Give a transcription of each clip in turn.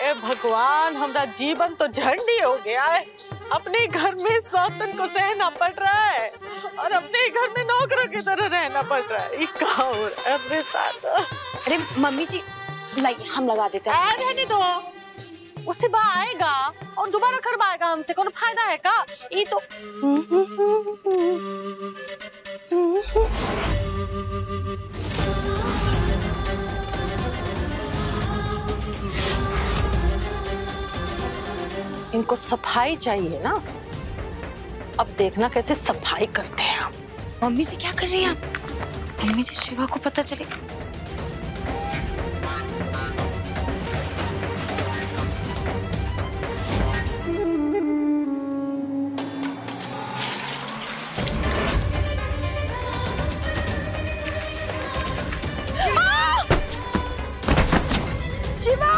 हे भगवान, हमारा जीवन तो झंडी हो गया है। अपने घर में सौतन को सहना पड़ रहा है और अपने घर में नौकरों की तरह रहना पड़ रहा है। अपने साथ। अरे मम्मी जी लाइए, हम लगा देते हैं। रहने दो, उससे बाहर आएगा और दोबारा करवाएगा हमसे, कोनो फायदा है का? ये तो इनको सफाई चाहिए ना, अब देखना कैसे सफाई करते हैं हम। मम्मी जी क्या कर रही हैं आप? मम्मी जी शिवा को पता चलेगा। शिवा,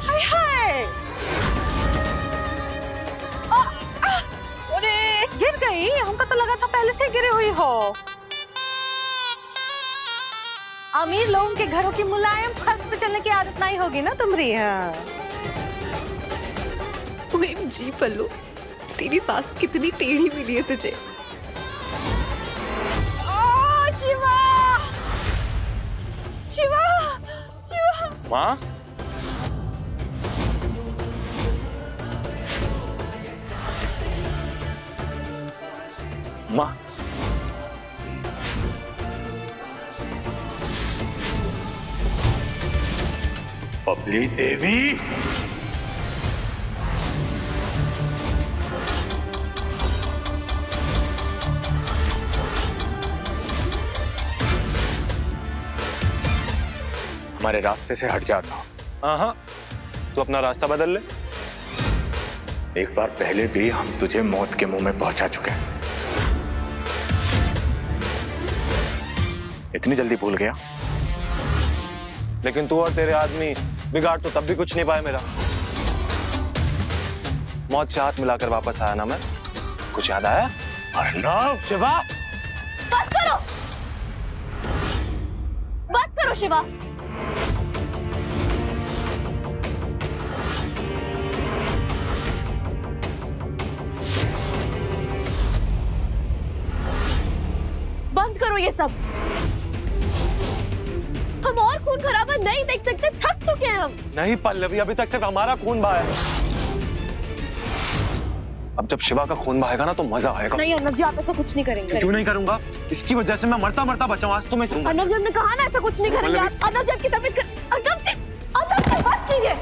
हाय हाय, गिर गई? हमको तो लगा था पहले से गिरी हुई हो। अमीर लोगों के घरों की मुलायम फर्श पे चलने की आदत नहीं होगी ना तुम्हारी। OMG पल्लू, तेरी सास कितनी टेढ़ी मिली है तुझे। शिवा, शिवा, शिवा। माँ, माँ, बबली देवी, हमारे रास्ते से हट जाता। हाँ, तू अपना रास्ता बदल ले। एक बार पहले भी हम तुझे मौत के मुंह में पहुंचा चुके हैं। इतनी जल्दी भूल गया? लेकिन तू और तेरे आदमी बिगाड़ तो तब भी कुछ नहीं पाए मेरा। मौत से हाथ मिलाकर वापस आया ना मैं। कुछ याद आया? शिवा, बस करो, बस करो शिवा। बंद करो ये सब। हम और खून खराबा नहीं देख सकते, थक चुके हैं हम। नहीं पल्लवी, अभी तक सिर्फ हमारा खून बहा है। अब जब शिवा का खून बहेगा ना तो मजा आएगा। नहीं अर्नब जी, आप ऐसा कुछ नहीं करेंगे। क्यों नहीं करूंगा? इसकी वजह से मैं मरता मरता बचा हूं। आज तो मैं अर्नब जी, हमने कहा ना ऐसा कुछ नहीं करेंगे। अर्नब जी आपकी तबीयत अर्नब जी बस कीजिए।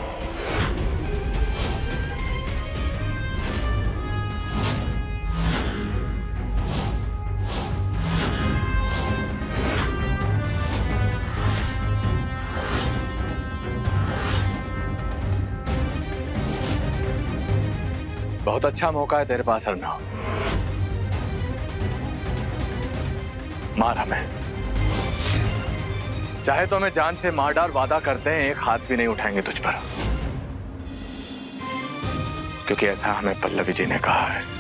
बहुत अच्छा मौका है तेरे पास अर्नब। मार हमें, चाहे तो हमें जान से मार डाल, वादा करते हैं एक हाथ भी नहीं उठाएंगे तुझ पर, क्योंकि ऐसा हमें पल्लवी जी ने कहा है।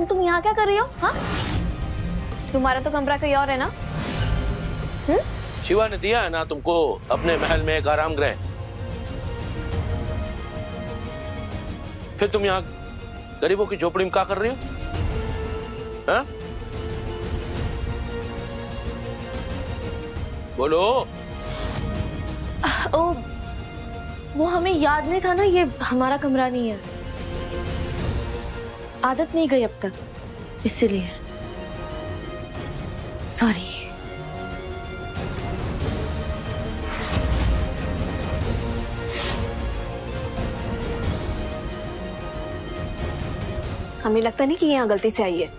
तुम यहाँ क्या कर रही हो? हाँ, तुम्हारा तो कमरा कहीं और है ना? शिवा ने दिया है ना तुमको अपने महल में एक आराम गृह, फिर तुम यहाँ गरीबों की झोपड़ी में क्या कर रही हो? हाँ? बोलो। ओ, वो हमें याद नहीं था ना, ये हमारा कमरा नहीं है। आदत नहीं गई अब तक, इसीलिए। सॉरी। हमें लगता नहीं कि यहाँ गलती से आई है,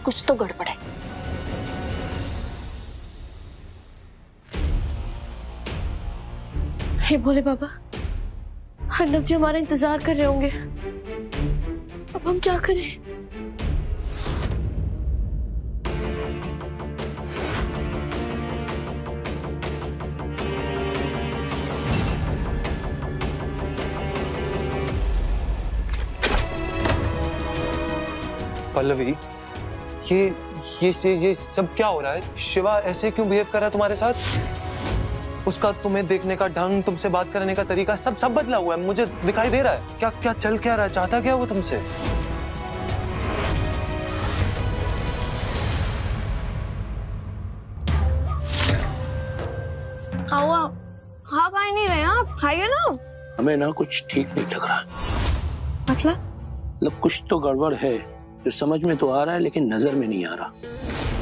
कुछ तो गड़बड़ है। हे भोले बाबा, अर्नव जी हमारा इंतजार कर रहे होंगे, अब हम क्या करें? पल्लवी, ये सब क्या हो रहा है? शिवा ऐसे क्यों बिहेव कर रहा है तुम्हारे साथ? उसका तुम्हें देखने का ढंग, तुमसे बात करने का तरीका सब बदला हुआ है, मुझे दिखाई दे रहा है। क्या चल क्या रहा है? चाहता क्या वो तुमसे? आओ हाँ, खाई नहीं रहे आप? खाइए ना। हमें ना कुछ ठीक नहीं लग रहा। मतलब कुछ तो गड़बड़ है जो समझ में तो आ रहा है लेकिन नजर में नहीं आ रहा।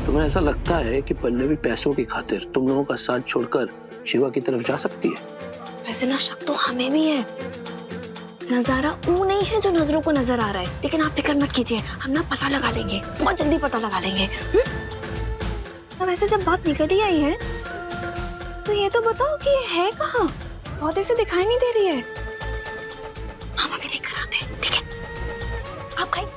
तुम्हें ऐसा लगता है कि पल्लवी पैसों की खातिर तुम लोगों का साथ छोड़कर शिवा की तरफ जा सकती है? वैसे ना शक तो हमें भी है। नजारा वो नहीं है जो नजरों को नजर आ रहा है, लेकिन आप फिक्र मत कीजिए, हम ना पता लगा लेंगे, बहुत जल्दी पता लगा लेंगे। तो वैसे जब बात निकल ही आई है तो ये तो बताओ कि ये है कहाँ? बहुत देर से दिखाई नहीं दे रही है। हम अभी देख कर आते हैं, ठीक है? आप खाइए।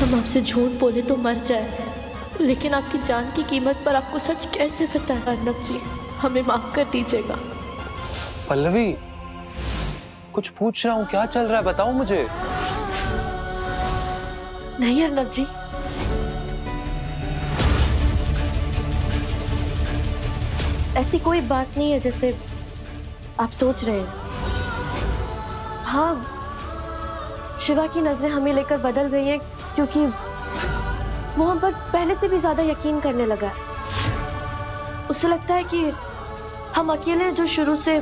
हम आपसे झूठ बोले तो मर जाए, लेकिन आपकी जान की कीमत पर आपको सच कैसे पता है? अर्नव जी, हमें माफ कर दीजिएगा। पल्लवी, कुछ पूछ रहा हूँ, क्या चल रहा है बताओ मुझे। नहीं अर्नव जी, ऐसी कोई बात नहीं है जैसे आप सोच रहे हैं। हाँ, शिवा की नजरें हमें लेकर बदल गई हैं क्योंकि वो हम पर पहले से भी ज्यादा यकीन करने लगा है। उसे लगता है कि हम अकेले जो शुरू से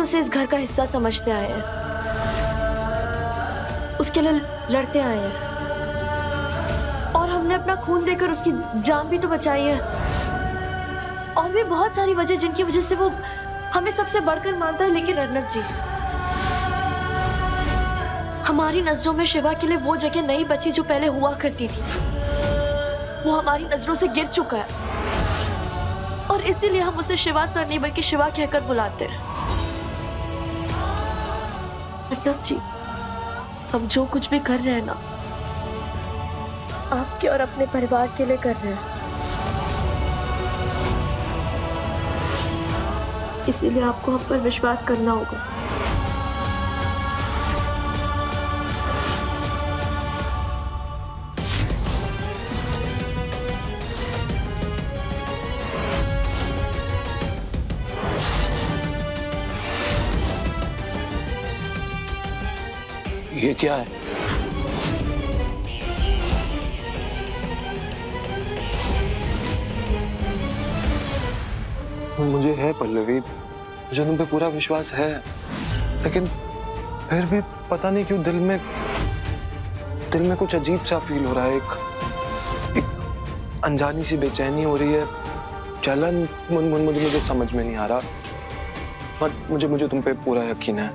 उसे इस घर का हिस्सा समझते आए हैं, उसके लिए लड़ते आए हैं, और हमने अपना खून देकर उसकी जान भी तो बचाई है। और भी बहुत सारी वजह जिनकी वजह से वो हमें सबसे बढ़कर मानता है। लेकिन अर्नव जी, हमारी नजरों में शिवा के लिए वो जगह नहीं बची जो पहले हुआ करती थी। वो हमारी नजरों से गिर चुका है और इसीलिए हम उसे शिवा सर नहीं बल्कि शिवा कहकर बुलाते हैं। अर्नव जी, हम जो कुछ भी कर रहे हैं ना, आपके और अपने परिवार के लिए कर रहे हैं, इसीलिए आपको हम पर विश्वास करना होगा। ये क्या है? मुझे है पल्लवी, मुझे तुम पे पूरा विश्वास है, लेकिन फिर भी पता नहीं क्यों दिल में कुछ अजीब सा फील हो रहा है। एक अनजानी सी बेचैनी हो रही है, जलन मुझे समझ में नहीं आ रहा। मुझे तुम पे पूरा यकीन है।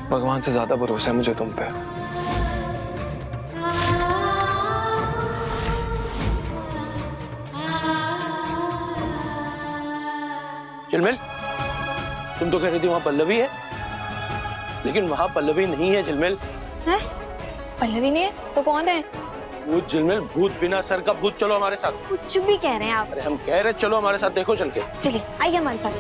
भगवान से ज्यादा भरोसा है मुझे तुम पे। झिलमिल, तुम तो कह रही थी वहां पल्लवी है, लेकिन वहां पल्लवी नहीं है। झिलमिल है? पल्लवी नहीं है तो कौन है? भूत झिलमिल, भूत, बिना सर का भूत। चलो हमारे साथ। कुछ भी कह रहे हैं आप। अरे हम कह रहे चलो हमारे साथ, देखो चल के। चलिए आइए हमारे पास।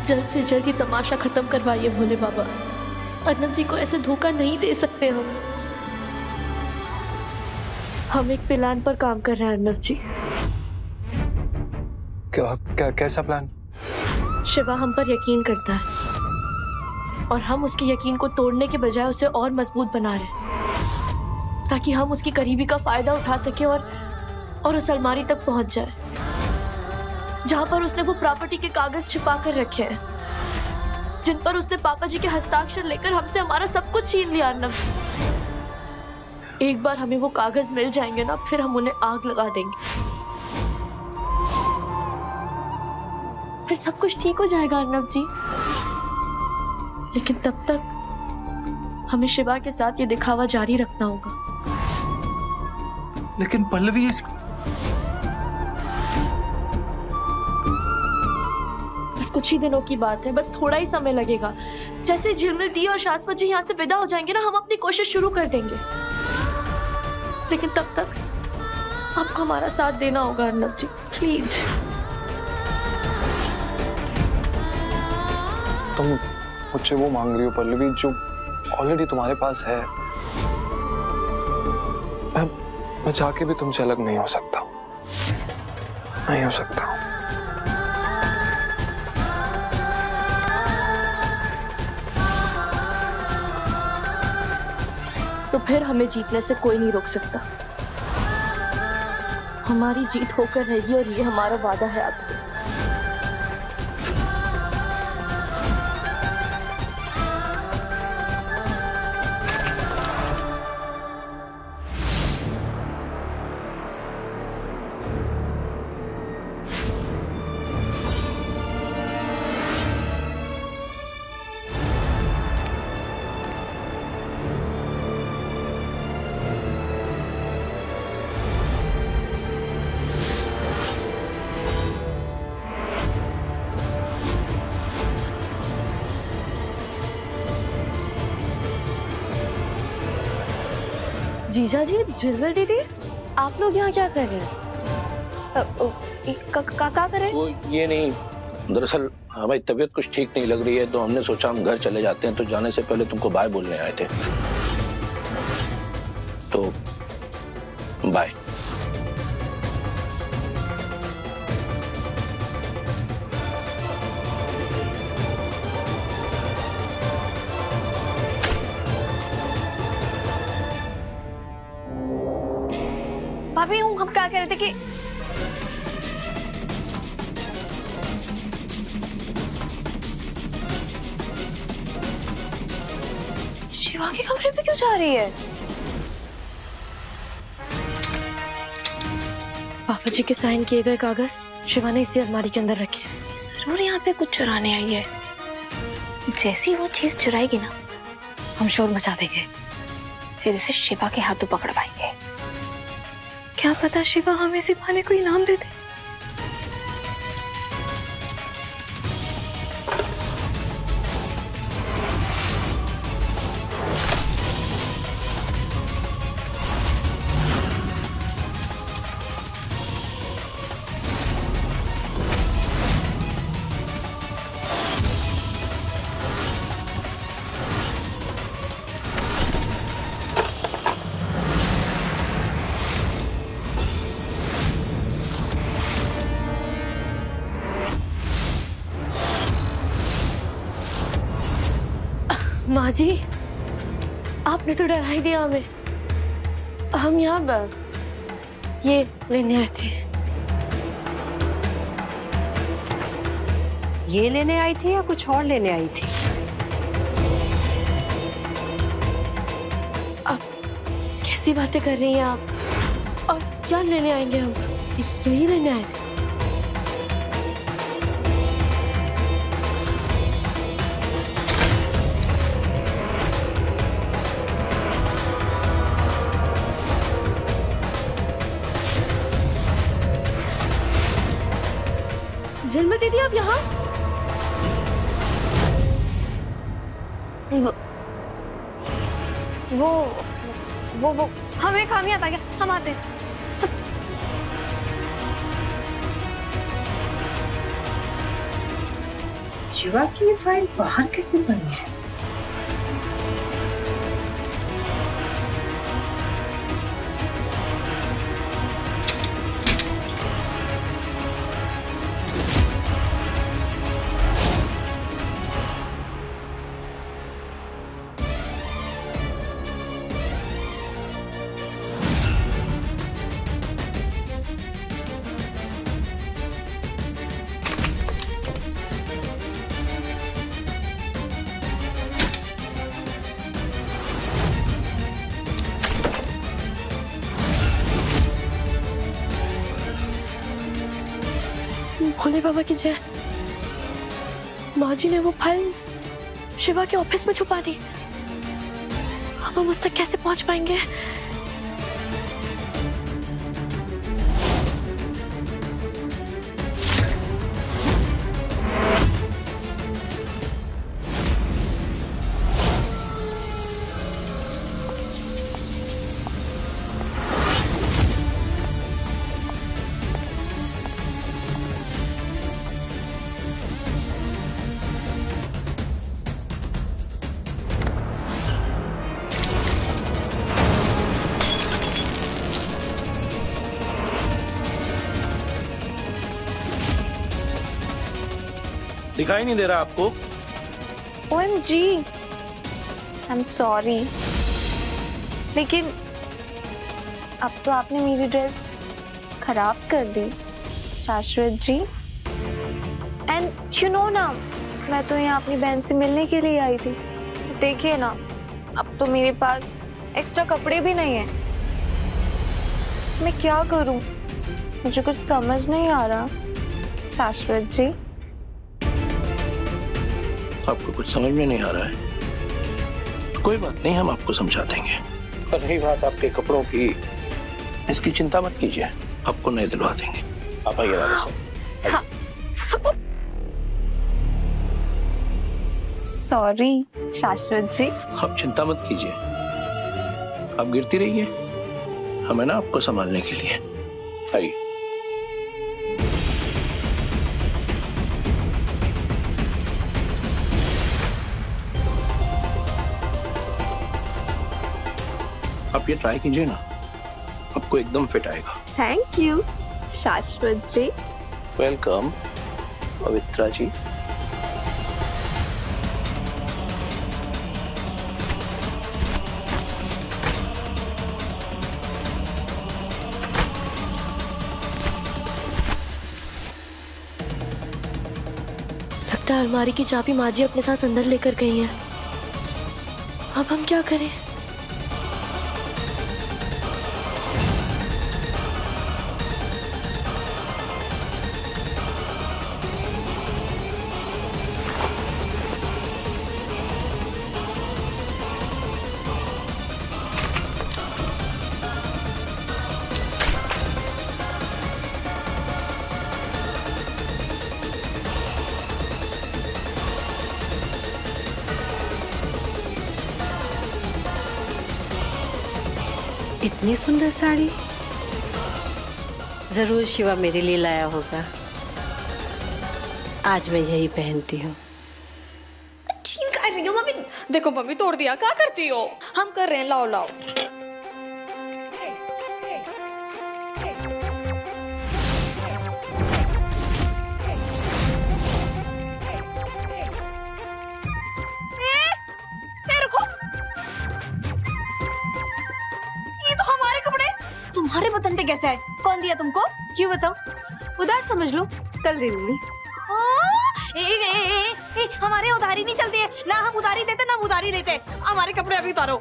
जल्द से जल्द ये तमाशा खत्म करवाइए भोले बाबा। अर्नब जी को ऐसे धोखा नहीं दे सकते हम एक प्लान पर काम कर रहे हैं अर्नब जी। कैसा प्लान? शिवा हम पर यकीन करता है और हम उसके यकीन को तोड़ने के बजाय उसे और मजबूत बना रहे हैं, ताकि हम उसकी करीबी का फायदा उठा सके और उस अलमारी तक पहुंच जाए जहां पर उसने वो प्रॉपर्टी के कागज छिपा कर रखे हैं, जिन पर उसने पापा जी के हस्ताक्षर लेकर हमसे हमारा सब कुछ छीन लिया। अर्नब, एक बार हमें वो कागज मिल जाएंगे ना, फिर हम उन्हें आग लगा देंगे, फिर सब कुछ ठीक हो जाएगा अर्नब जी। लेकिन तब तक हमें शिवा के साथ ये दिखावा जारी रखना होगा। लेकिन पल्लवी बस कुछ ही दिनों की बात है, बस थोड़ा ही समय लगेगा। जैसे झिलमिल दी और शाश्वत जी यहाँ से विदा हो जाएंगे ना, हम अपनी कोशिश शुरू कर देंगे। लेकिन तब तक आपको हमारा साथ देना होगा अर्नब जी, प्लीज। तुम मुझसे वो मांग रही हो पल्लवी जो ऑलरेडी तुम्हारे पास है। मैं चाह के भी तुमसे अलग नहीं हो सकता, नहीं हो सकता। तो फिर हमें जीतने से कोई नहीं रोक सकता। हमारी जीत होकर रहेगी और ये हमारा वादा है आपसे। जीजा जी, झिलमिल दीदी, आप लोग यहाँ क्या कर रहे हैं? क्या कर रहे हैं? वो ये नहीं, दरअसल हमारी तबीयत कुछ ठीक नहीं लग रही है, तो हमने सोचा हम घर चले जाते हैं। तो जाने से पहले तुमको बाय बोलने आए थे, तो बाय। भाभी, हम क्या कह रहे थे कि शिवा के कमरे पे क्यों जा रही है? पापा जी के साइन किए गए कागज शिवा ने इसी अलमारी के अंदर रखे हैं। जरूर यहाँ पे कुछ चुराने आई है। जैसी वो चीज चुराएगी ना, हम शोर मचा देंगे, फिर इसे शिवा के हाथों पकड़वाएंगे। क्या पता शिवा हमें इसी बहाने को इनाम दे दे। माँ जी, आपने तो डरा ही दिया हमें। हम यहाँ ये लेने आए थे। ये लेने आई थी या कुछ और लेने आई थी? आप कैसी बातें कर रही हैं आप? और क्या लेने आएंगे हम? यही लेने आए थे। यहाँ? वो हमें काम याद आ गया, हम आते हैं। शिवा की ये फाइल बाहर कैसे बनी है? भोले बाबा की जय। माँ जी ने वो फाइल शिवा के ऑफिस में छुपा दी। अब हम उस तक कैसे पहुंच पाएंगे? दिखाई नहीं दे रहा आपको? OMG, I'm sorry, लेकिन अब तो आपने मेरी ड्रेस खराब कर दी शाश्वत जी। एंड यू नो ना, मैं तो यहाँ अपनी बहन से मिलने के लिए आई थी। देखिए ना, अब तो मेरे पास एक्स्ट्रा कपड़े भी नहीं है। मैं क्या करूँ, मुझे कुछ समझ नहीं आ रहा शाश्वत जी। आपको कुछ समझ में नहीं आ रहा है? तो कोई बात नहीं, हम आपको समझा देंगे। और रही बात आपके कपड़ों की, इसकी चिंता मत कीजिए, आपको नए दिलवा देंगे। आप आइए राधा साहब। हाँ। सॉरी शाश्वत जी। आप चिंता मत कीजिए, आप गिरती रहिए, हमें ना आपको संभालने के लिए। आइए। आप ये ट्राई कीजिए ना, आपको एकदम फिट आएगा। थैंक यू शाश्वत जी। वेलकम पवित्रा जी। लगता है अलमारी की चाबी माँ जी अपने साथ अंदर लेकर गई हैं। अब हम क्या करें? इतनी सुंदर साड़ी जरूर शिवा मेरे लिए लाया होगा। आज मैं यही पहनती हूँ। छीन कर रही हो मम्मी। देखो मम्मी, तोड़ दिया। क्या करती हो? हम कर रहे हैं, लाओ लाओ। तुम्हारे बटन पे कैसे है? कौन दिया तुमको? क्यों बताओ? उधार समझ लो, कल दे दूंगी। हमारे उधारी नहीं चलती है ना, हम उधारी देते ना उधारी लेते। हमारे कपड़े अभी उतारो।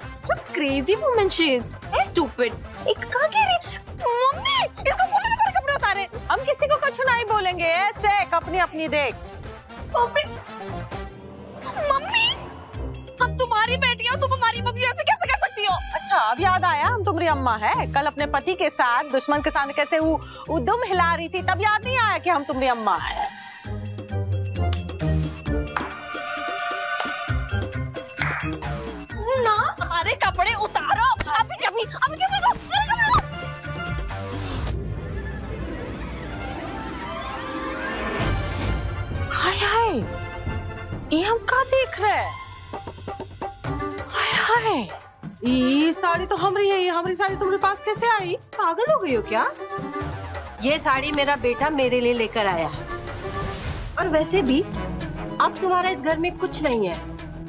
Crazy woman she is, stupid. एक कहाँ कह रही? मम्मी, इसको बोलो ना मेरे कपड़े उतारे। हम किसी को कुछ नहीं बोलेंगे, ऐसे अपनी अपनी देख। मम्मी, हम तुम्हारी बेटी हो, तुम हमारी मम्मी, ऐसे कैसे कर सकती हो? अच्छा, अब याद आया हम तुम्हारी अम्मा है। कल अपने पति के साथ दुश्मन के सामने कैसे वो दुम हिला रही थी, तब याद नहीं आया कि हम तुम्हारी अम्मा है। ये हम का देख रहे हैं? हाय हाय, ये साड़ी तो हमारी है, ये हमारी साड़ी तुम्हारे पास कैसे आई? पागल हो गई हो क्या? ये साड़ी मेरा बेटा मेरे लिए लेकर आया है। और वैसे भी अब तुम्हारा इस घर में कुछ नहीं है,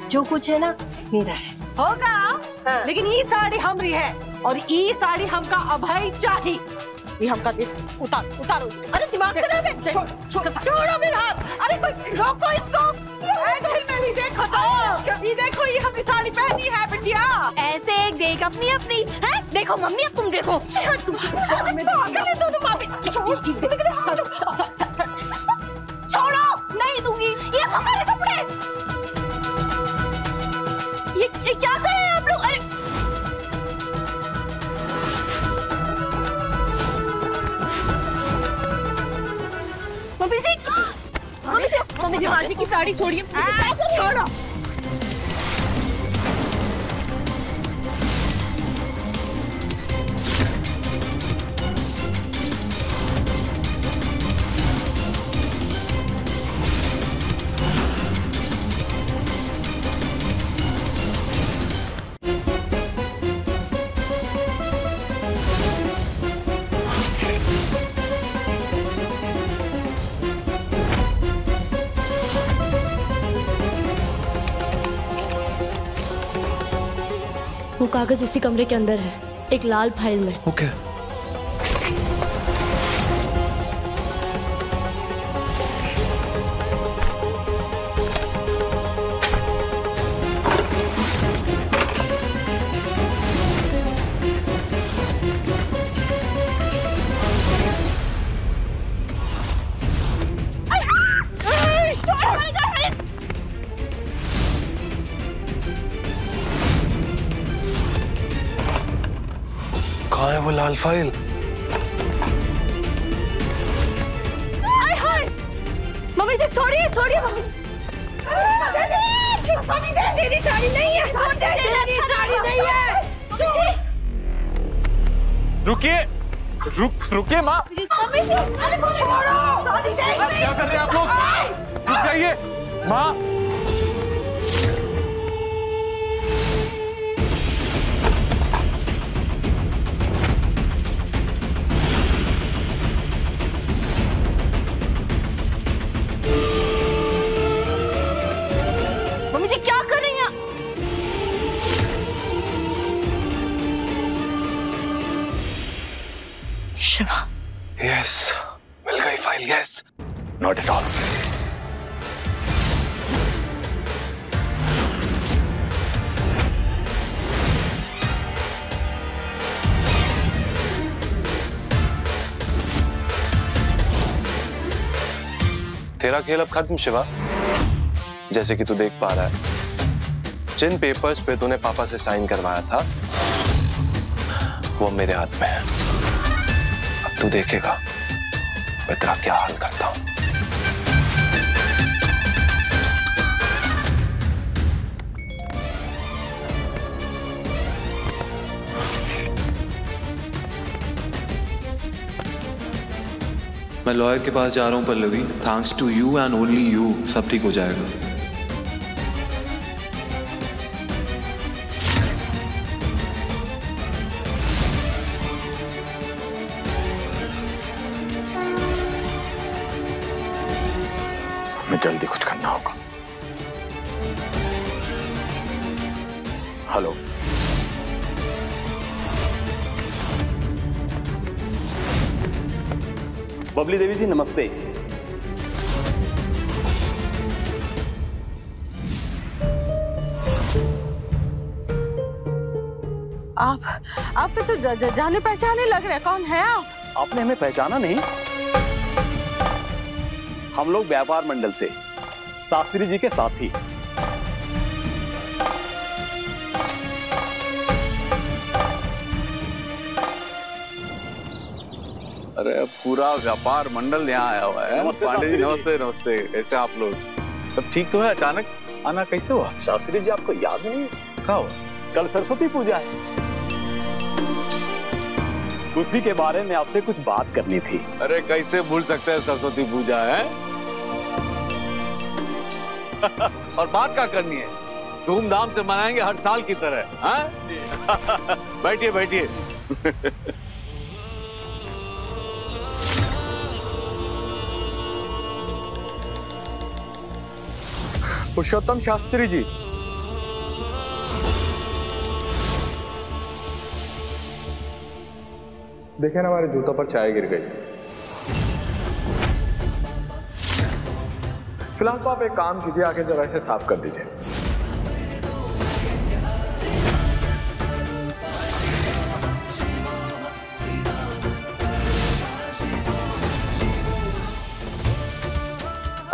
जो कुछ है ना मेरा है। होगा हाँ। लेकिन ये साड़ी हमारी है और ये साड़ी हमका अभय चाहिए। ये हमका दे, उतारो इसको। अरे दिमाग खराब है, छोड़ो मेरा हाथ। अरे कोई रोको इसको। देखो तो, ये देखो ये हमने साड़ी पहनी है बिटिया। ऐसे एक देख अपनी अपनी है। देखो मम्मी अब तुम देखो। छोड़ो, नहीं दूंगी, ये हमारे कपड़े। ये क्या कर रहे हैं आप लोग? अरे मम्मी जी माजी की साड़ी छोड़िए। छोड़ो। वो कागज इसी कमरे के अंदर है, एक लाल फाइल में। ओके। कहाँ है वो लाल फाइल? मम्मी जी छोड़िए छोड़िए। तेरी साड़ी नहीं है, तेरी साड़ी नहीं है। रुकिए, रुकिए माँ। मम्मी जी, अरे छोड़ो। क्या कर रहे हैं आप लोग? रुक जाइए माँ। मम्मी जी क्या कर रही हैं? शिवा। यस, मिल गई file. Yes, not at all. तेरा खेल अब खत्म शिवा। जैसे कि तू देख पा रहा है, जिन पेपर्स पे तूने पापा से साइन करवाया था वो मेरे हाथ में है। अब तू देखेगा मैं तेरा क्या हाल करता हूं। मैं लॉयर के पास जा रहा हूं Pallavi. Thanks to you and only you सब ठीक हो जाएगा। हमें जल्दी कुछ करना होगा। हेलो, बबली देवी जी नमस्ते। आप कुछ जाने पहचाने लग रहे हैं। कौन है आप? आपने हमें पहचाना नहीं? हम लोग व्यापार मंडल से, शास्त्री जी के साथी। अरे पूरा व्यापार मंडल यहाँ आया हुआ है। पांडे जी नमस्ते। नमस्ते, कैसे आप लोग? सब ठीक तो है? अचानक आना कैसे हुआ? शास्त्री जी आपको याद नहीं? क्या हुआ? कल सरस्वती पूजा है, उसी के बारे में आपसे कुछ बात करनी थी। अरे कैसे भूल सकते हैं, सरस्वती पूजा है। और बात क्या करनी है, धूमधाम से मनाएंगे हर साल की तरह। हाँ? बैठिए बैठिए। पुरुषोत्तम शास्त्री जी, देखे ना हमारे जूतों पर चाय गिर गई। फिलहाल तो आप एक काम कीजिए, आके जरा इसे साफ कर दीजिए।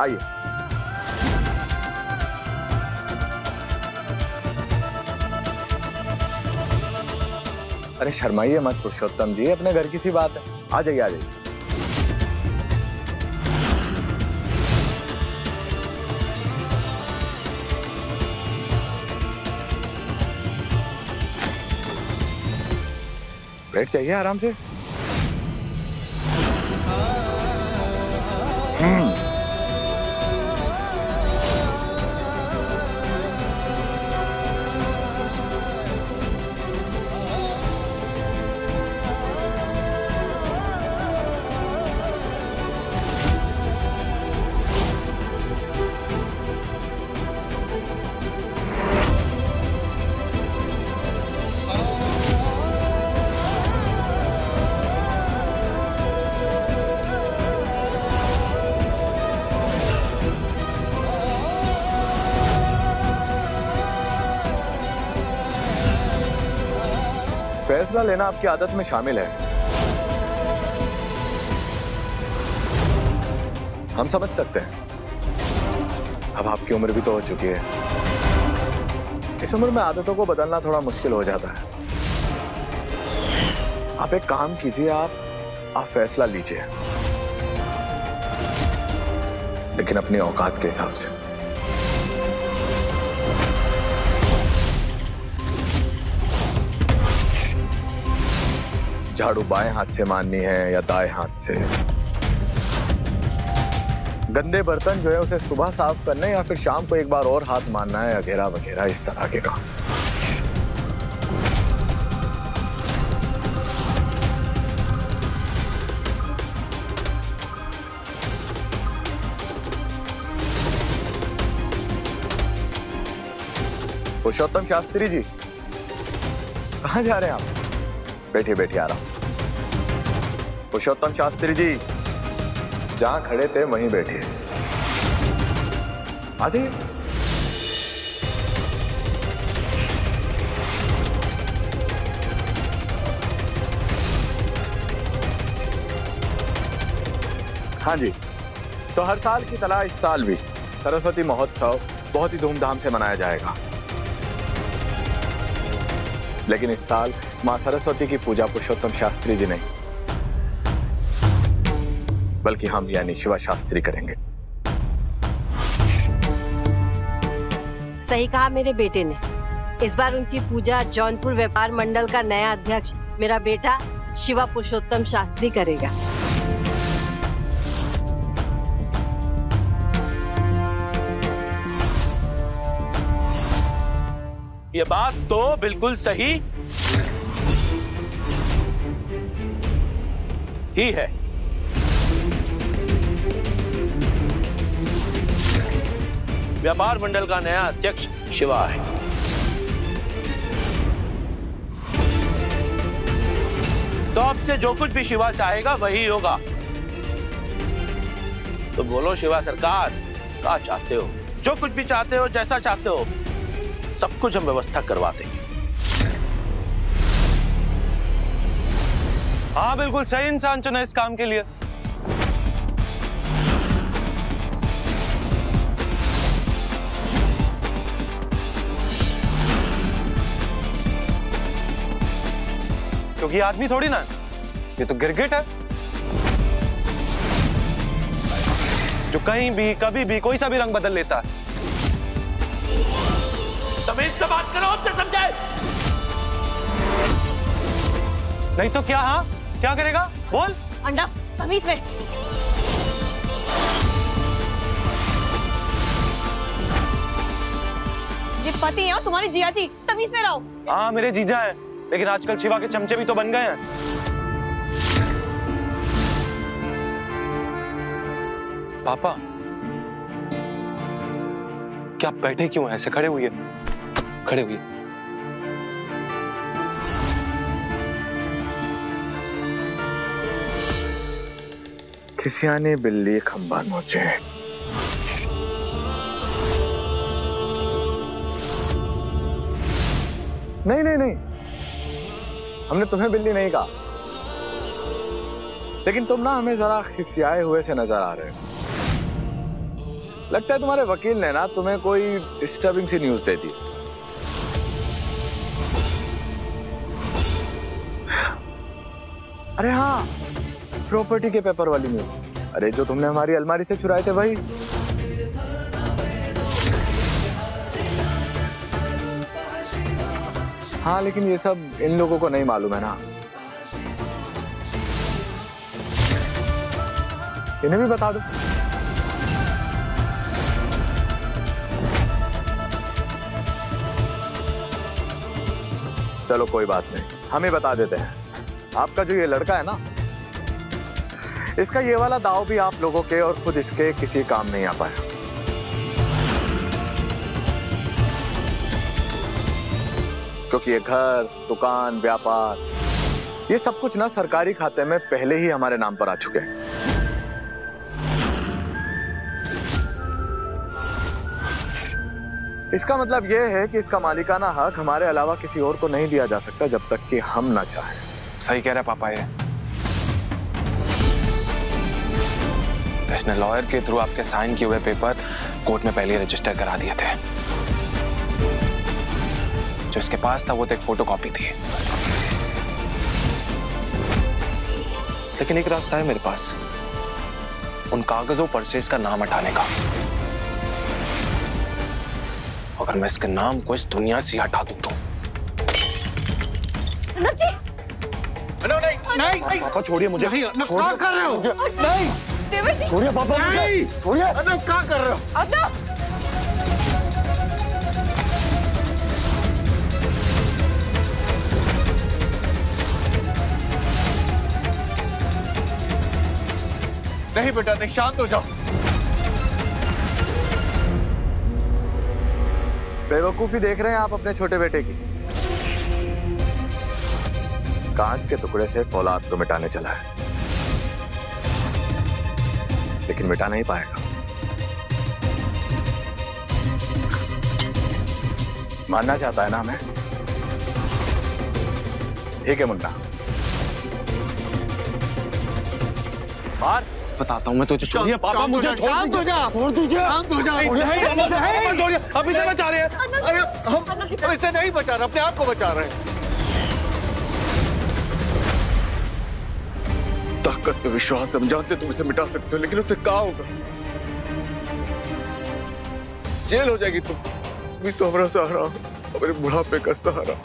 आइए। अरे शर्माइए मत पुरुषोत्तम जी, अपने घर की सी बात है। आ जाइए आ जाइए। बैठ जाइए आराम से। फैसला लेना आपकी आदत में शामिल है, हम समझ सकते हैं। अब आपकी उम्र भी तो हो चुकी है, इस उम्र में आदतों को बदलना थोड़ा मुश्किल हो जाता है। आप एक काम कीजिए, आप फैसला लीजिए, लेकिन अपनी औकात के हिसाब से। झाड़ू बाएं हाथ से मारनी है या दाएं हाथ से? गंदे बर्तन जो है उसे सुबह साफ करना है या फिर शाम को एक बार और हाथ मारना है, वगैरह वगैरह इस तरह के काम। पुरुषोत्तम शास्त्री जी, कहाँ जा रहे हैं आप? बैठिए बैठिए आराम। पुरुषोत्तम शास्त्री जी, जहां खड़े थे वहीं बैठिए। आ जाइए। हाँ जी, तो हर साल की तरह इस साल भी सरस्वती महोत्सव बहुत ही धूमधाम से मनाया जाएगा। लेकिन इस साल मां सरस्वती की पूजा पुरुषोत्तम शास्त्री जी नहीं, बल्कि हम यानी शिवा शास्त्री करेंगे। सही कहा मेरे बेटे ने। इस बार उनकी पूजा जौनपुर व्यापार मंडल का नया अध्यक्ष मेरा बेटा शिवा पुरुषोत्तम शास्त्री करेगा। ये बात तो बिल्कुल सही ही है। व्यापार मंडल का नया अध्यक्ष शिवा है। तो अब से जो कुछ भी शिवा चाहेगा वही होगा। तो बोलो शिवा सरकार, क्या चाहते हो? जो कुछ भी चाहते हो, जैसा चाहते हो, सब कुछ हम व्यवस्था करवा देंगे। हाँ बिल्कुल सही इंसान चुना इस काम के लिए। क्योंकि आदमी थोड़ी ना, ये तो गिरगिट है जो कहीं भी कभी भी कोई सा भी रंग बदल लेता है। तमीज से बात करो, हमसे समझे। नहीं तो क्या? हाँ क्या करेगा बोल। अंडा तमीज में। छुपाती हैं और तुम्हारी जिया जी, तमीज में रहो। हाँ मेरे जीजा है, लेकिन आजकल शिवा के चमचे भी तो बन गए हैं। पापा क्या आप बैठे क्यों हैं? ऐसे खड़े हुए खड़े हुए। खिसियाने बिल्ली खंबा नोचे। नहीं नहीं नहीं, हमने तुम्हें बिल्ली नहीं कहा, लेकिन तुम ना हमें जरा खिसियाए हुए से नजर आ रहे हो। लगता है तुम्हारे वकील ने ना तुम्हें कोई डिस्टर्बिंग सी न्यूज दे दी। अरे हाँ, प्रॉपर्टी के पेपर वाली न्यूज। अरे जो तुमने हमारी अलमारी से चुराए थे वही। हाँ लेकिन ये सब इन लोगों को नहीं मालूम है ना। इन्हें भी बता दो। चलो कोई बात नहीं, हम ही बता देते हैं। आपका जो ये लड़का है ना, इसका ये वाला दाव भी आप लोगों के और खुद इसके किसी काम नहीं आ पाया। क्योंकि ये घर, दुकान, व्यापार, ये सब कुछ ना सरकारी खाते में पहले ही हमारे नाम पर आ चुके हैं। इसका मतलब यह है कि इसका मालिकाना हक हमारे अलावा किसी और को नहीं दिया जा सकता जब तक कि हम ना चाहें। सही कह रहे पापा, ये इसने लॉयर के थ्रू आपके साइन किए हुए पेपर कोर्ट में पहले रजिस्टर करा दिए थे। जो इसके पास था वो तो एक फोटोकॉपी थी, लेकिन एक रास्ता है मेरे पास उन कागजों पर से इसका नाम हटाने का। अगर मैं इसके नाम को इस दुनिया से हटा दूं तो। नहीं पापा छोड़िए मुझे। क्या कर रहे हो? नहीं देवर जी, छोड़िए पापा, नहीं छोड़िए। अदब क्या कर रहे हो? अदब नहीं बेटा नहीं, शांत हो जाओ। बेवकूफी देख रहे हैं आप अपने छोटे बेटे की। कांच के टुकड़े से फौलाद को मिटाने चला है, लेकिन मिटा नहीं पाएगा। मानना चाहता है ना हमें? ठीक है मुन्ना, मार। बताता हूँ मैं तुझे। छोड़िए पापा, मुझे छोड़ दीजिए। छोड़ दीजिए, शांत हो जाओ। अभी से बचा रहे हैं। अरे हम इसे नहीं बचा रहे, अपने आप को बचा रहे हैं। ताकत में विश्वास, हम जानते तुम इसे मिटा सकते हो, लेकिन उससे क्या होगा? जेल हो जाएगी। तुम भी तो हमारा सहारा, हमारे बुढ़ापे का सहारा।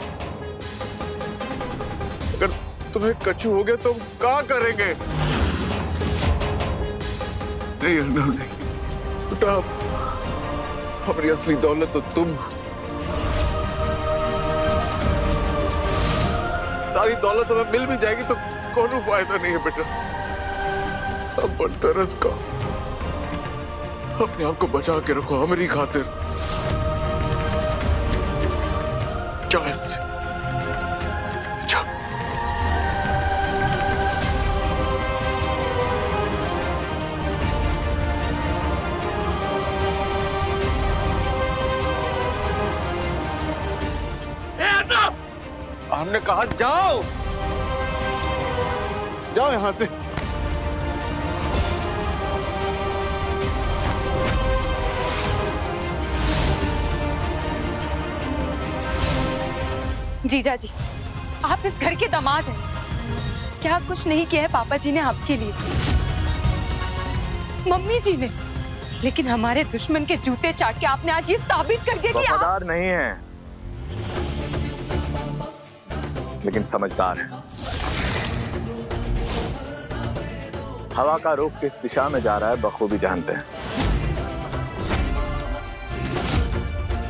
अगर तुम्हें कछू हो गया तो हम क्या करेंगे? नहीं अर्नव नहीं बेटा, हमारी असली दौलत तो तुम। सारी दौलत हमें मिल भी जाएगी तो कोई फायदा नहीं है बेटा। अब तरस का अपने आप को बचा के रखो हमारी खातिर। जाओ यहाँ से, जाओ। हमने कहा जाओ, जाओ यहां से। जीजा जी, आप इस घर के दामाद हैं। क्या कुछ नहीं किया है पापा जी ने आपके लिए, मम्मी जी ने, लेकिन हमारे दुश्मन के जूते चाट के आपने आज ये साबित कर दिया कि आप वफादार नहीं है, लेकिन समझदार है। हवा का रुख किस दिशा में जा रहा है बखूबी जानते हैं।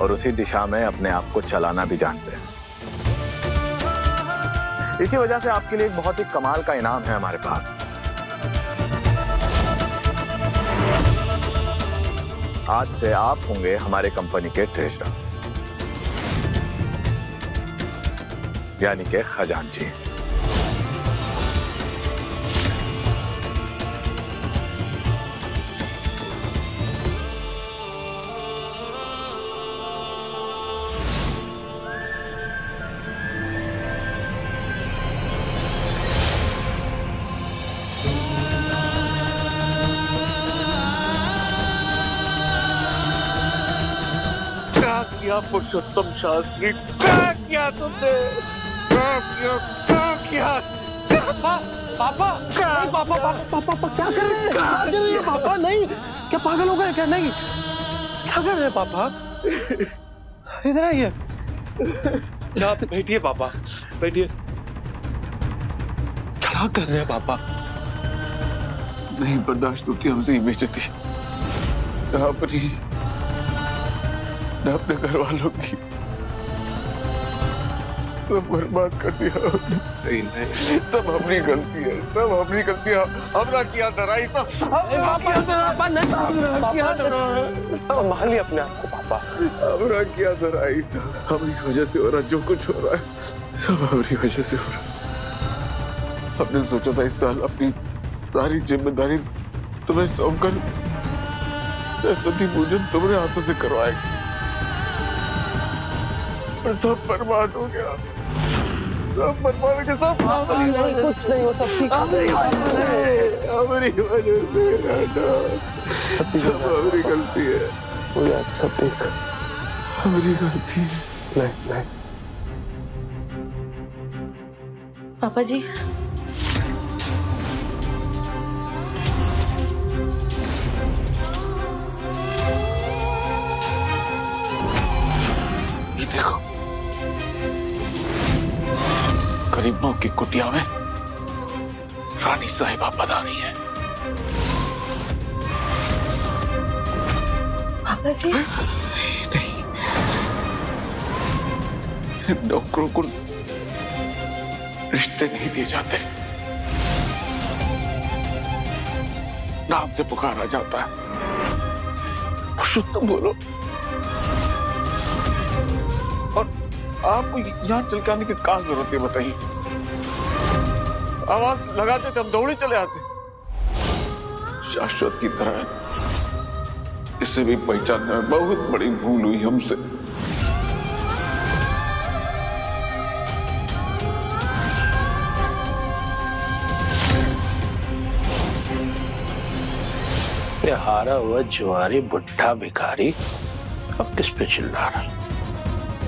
और उसी दिशा में अपने आप को चलाना भी जानते हैं। इसी वजह से आपके लिए एक बहुत ही कमाल का इनाम है हमारे पास। आज से आप होंगे हमारे कंपनी के ट्रेजरर, यानी के खजांची। क्या पुरुषोत्तम शास्त्री, क्या किया तुमने? क्या किया? पापा क्या कर रहे हैं? क्या कर रहे हैं पापा? नहीं, क्या पागल हो गए क्या? नहीं, क्या कर रहे हैं पापा? इधर आइए। आप बैठिए पापा, बैठिए। क्या कर रहे हैं पापा? नहीं बर्दाश्त होती हमसे ये बेइज्जती, न अपने घर वालों की, सब बर्बाद कर दिया। नहीं, सब अपनी गलती है, सब अपनी गलती है। हमने किया दराई सब। संभालिए अपने आप को पापा। हमने किया दराई सब, हमारी वजह से हो रहा जो कुछ हो रहा है, सब हमारी वजह से हो रहा। हमने सोचा था इस साल अपनी सारी जिम्मेदारी तुम्हें सौंपकर सरस्वती पूजन तुम्हारे हाथों से करवाएंगे, पर सब बर्बाद हो गया, सब बर्बाद हो गया, सब कुछ नहीं हो, सब ठीक है। हमारी वजह से, सब हमारी गलती है। सब ठीक, हमारी गलती है। नहीं पापा जी, देखो, गरीबों की कुटिया में रानी साहिबा पधारी है। पापा जी, नहीं, नौकरों को रिश्ते नहीं दिए जाते, नाम से पुकारा जाता है। पुरुषोत्तम बोलो। और आपको यहाँ चल के आने की क्या जरूरत है बताइए? आवाज लगाते थे हम, दौड़े चले आते। शाश्वत की तरह है, इसे भी पहचानने में बहुत बड़ी भूल हुई हमसे। ये हारा हुआ जुआरी बुढ़ा भिखारी अब किस पे चिल्ला रहा?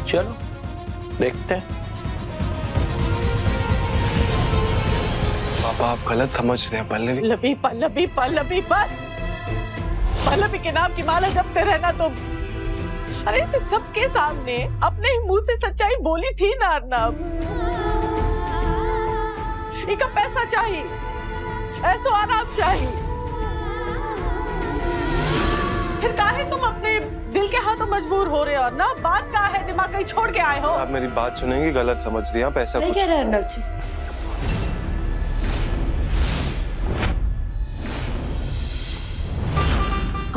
चलो देखते हैं। पापा आप गलत समझ रहे हैं पल्लवी। पल्लवी पल्लवी पल्लवी, बस पल्लवी के नाम की माला जपते रहना तुम। अरे इसे सबके सामने अपने ही मुंह से सच्चाई बोली थी ना अर्नब। इनका पैसा चाहिए, ऐसो आराम चाहिए, फिर काहे तुम अपने दिल के हाथों मजबूर हो रहे हो ना? बात का है, दिमाग कहीं छोड़ के आए हो। आप मेरी बात सुनेंगे, गलत समझ रही हैं, पैसा कुछ कह रहे हैं अर्नब जी।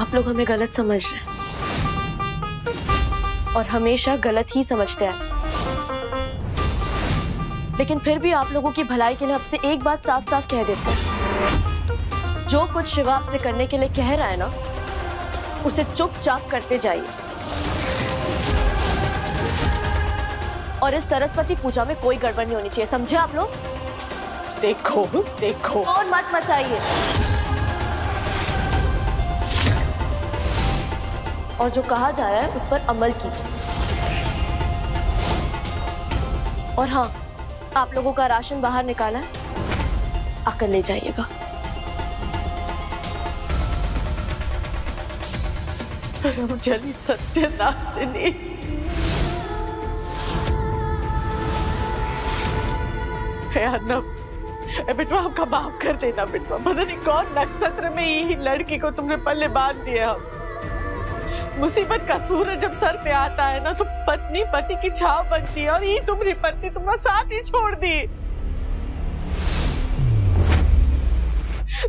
आप लोग हमें गलत समझ रहे हैं और हमेशा गलत ही समझते हैं, लेकिन फिर भी आप लोगों की भलाई के लिए आपसे एक बात साफ साफ कह देते हैं, जो कुछ शिवा आपसे करने के लिए कह रहा है ना, उसे चुपचाप करते जाइए। और इस सरस्वती पूजा में कोई गड़बड़ नहीं होनी चाहिए, समझे आप लोग? देखो देखो, और मत मचाइए, और जो कहा जा रहा है उस पर अमल कीजिए। और हाँ, आप लोगों का राशन बाहर निकाला है, आकर ले जाइएगा। रमजानी सत्यनाशिनी, अर्नब, बेटवा हमका माफ कर देना बेटवा। पता नहीं कौन नक्षत्र में यही लड़की को तुमने पल्ले बांध दिया। हम मुसीबत का सूरज जब सर पे आता है ना तो पत्नी पति की छाव बनती है, और ये तुम्हारी पत्नी तुम्हारा साथ ही छोड़ दी,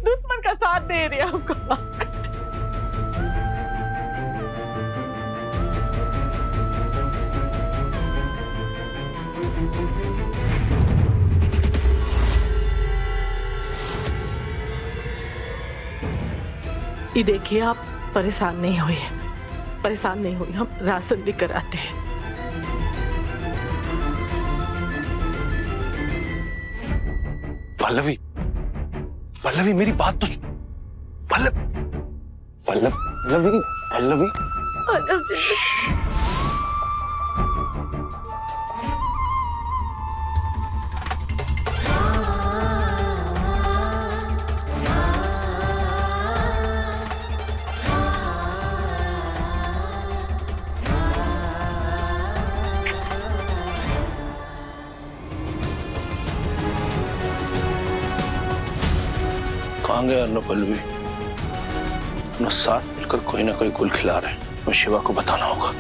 दुश्मन का साथ दे रही है हमको। ये देखिए, आप परेशान नहीं हुए, परेशान नहीं हुए, हम राशन भी कराते हैं। पल्लवी, पल्लवी मेरी बात तो पल्लवी, पल्लवी, पल्लवी, कहाँ गए अर्नब पल्लवी? न साथ मिलकर कोई ना कोई गुल खिला रहे हैं। मैं शिवा को बताना होगा।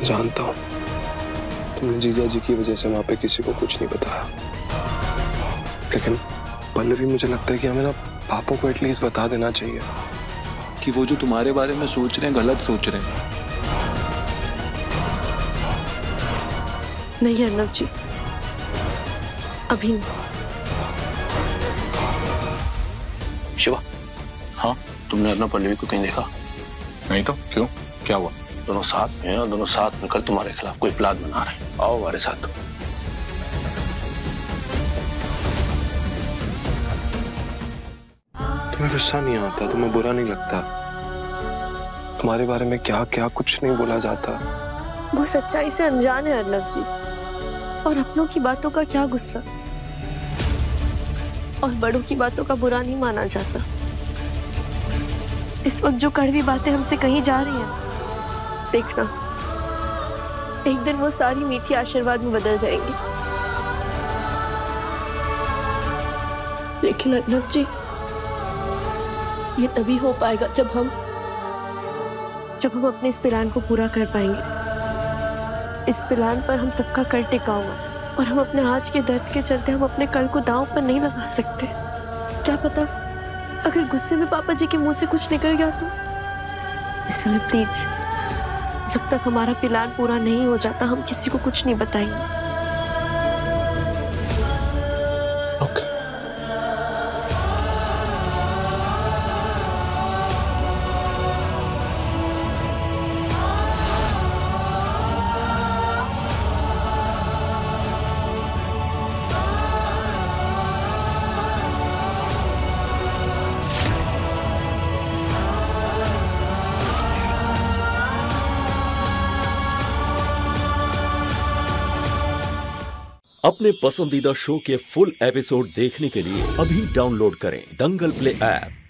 जानता हूँ तुमने जीजा जी की वजह से वहां पे किसी को कुछ नहीं बताया, लेकिन पल्लवी मुझे लगता है कि हमें ना पापा को एटलीस्ट बता देना चाहिए कि वो जो तुम्हारे बारे में सोच रहे हैं गलत सोच रहे हैं। नहीं अर्नब जी, अभी नहीं। शिवा, हाँ, तुमने अर्नब पल्लवी को कहीं देखा? नहीं तो क्यों, क्या हुआ? दोनों साथ में हैं और दोनों साथ मिलकर तुम्हारे खिलाफ कोई प्लान बना रहे हैं। आओ हमारे साथ। तुम्हें गुस्सा नहीं आता, तुम्हें बुरा नहीं लगता? तुम्हारे बारे में क्या क्या कुछ नहीं बोला जाता? वो सच्चाई से अनजान है अर्नब जी, और अपनों की बातों का क्या गुस्सा, और बड़ों की बातों का बुरा नहीं माना जाता। इस वक्त जो कड़वी बातें हमसे कही जा रही हैं, देखना एक दिन वो सारी मीठी आशीर्वाद में बदल जाएंगी। लेकिन अर्नब जी, ये तभी हो पाएगा जब हम अपने इस प्लान को पूरा कर पाएंगे। इस प्लान पर हम सबका कर टिका हुआ, और हम अपने आज के दर्द के चलते हम अपने कल को दांव पर नहीं लगा सकते। क्या पता अगर गुस्से में पापा जी के मुंह से कुछ निकल गया तो। इसलिए प्लीज, जब तक हमारा प्लान पूरा नहीं हो जाता हम किसी को कुछ नहीं बताएंगे। अपने पसंदीदा शो के फुल एपिसोड देखने के लिए अभी डाउनलोड करें दंगल प्ले ऐप।